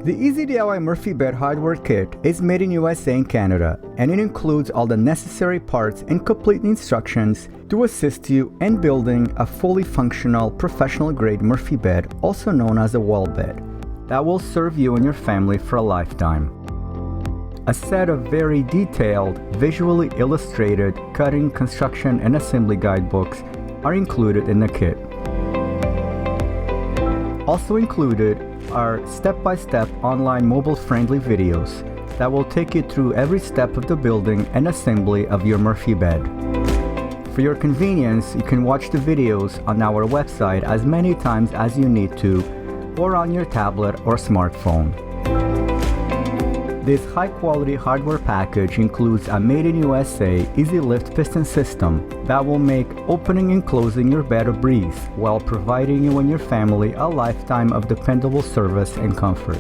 The Easy DIY Murphy Bed Hardware Kit is made in USA and Canada, and it includes all the necessary parts and complete instructions to assist you in building a fully functional, professional-grade Murphy bed, also known as a wall bed, that will serve you and your family for a lifetime. A set of very detailed, visually illustrated cutting, construction, and assembly guidebooks are included in the kit. Also included are step-by-step online mobile-friendly videos that will take you through every step of the building and assembly of your Murphy bed. For your convenience, you can watch the videos on our website as many times as you need to, or on your tablet or smartphone. This high-quality hardware package includes a made-in-USA Easy Lift piston system that will make opening and closing your bed a breeze while providing you and your family a lifetime of dependable service and comfort.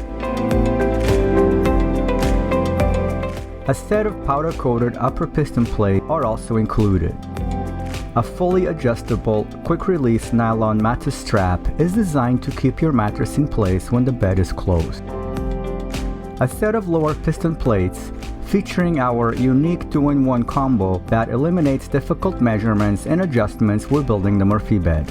A set of powder-coated upper piston plates are also included. A fully adjustable, quick-release nylon mattress strap is designed to keep your mattress in place when the bed is closed. A set of lower piston plates featuring our unique 2-in-1 combo that eliminates difficult measurements and adjustments when building the Murphy bed.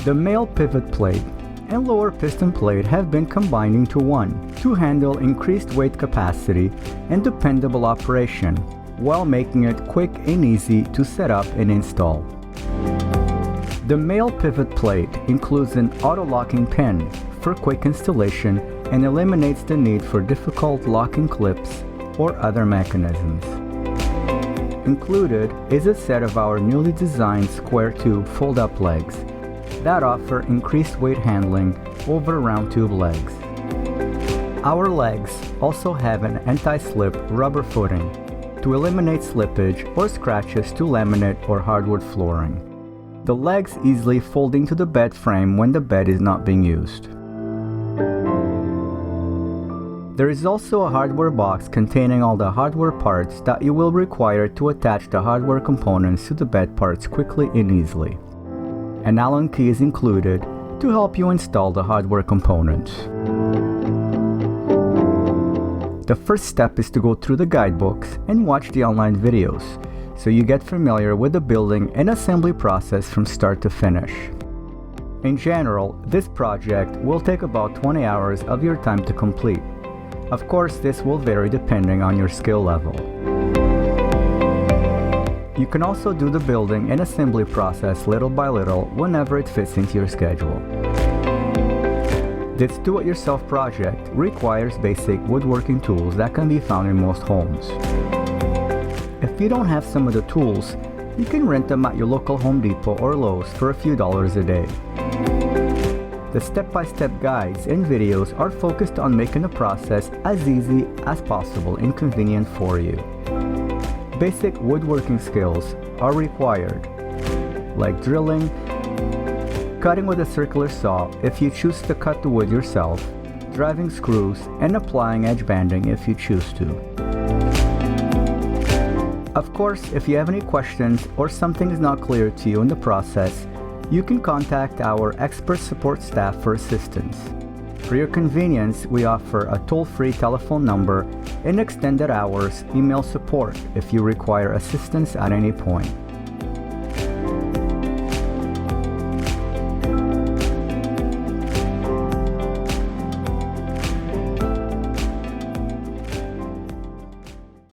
The male pivot plate and lower piston plate have been combined into one to handle increased weight capacity and dependable operation, while making it quick and easy to set up and install. The male pivot plate includes an auto-locking pin for quick installation and eliminates the need for difficult locking clips or other mechanisms. Included is a set of our newly designed square tube fold-up legs that offer increased weight handling over round tube legs. Our legs also have an anti-slip rubber footing to eliminate slippage or scratches to laminate or hardwood flooring. The legs easily fold into the bed frame when the bed is not being used. There is also a hardware box containing all the hardware parts that you will require to attach the hardware components to the bed parts quickly and easily. An Allen key is included to help you install the hardware components. The first step is to go through the guidebooks and watch the online videos, so you get familiar with the building and assembly process from start to finish. In general, this project will take about 20 hours of your time to complete. Of course, this will vary depending on your skill level. You can also do the building and assembly process little by little whenever it fits into your schedule. This do-it-yourself project requires basic woodworking tools that can be found in most homes. If you don't have some of the tools, you can rent them at your local Home Depot or Lowe's for a few dollars a day. The step-by-step guides and videos are focused on making the process as easy as possible and convenient for you. Basic woodworking skills are required, like drilling, cutting with a circular saw if you choose to cut the wood yourself, driving screws, and applying edge banding if you choose to. Of course, if you have any questions or something is not clear to you in the process, you can contact our expert support staff for assistance. For your convenience, we offer a toll-free telephone number and extended hours email support if you require assistance at any point.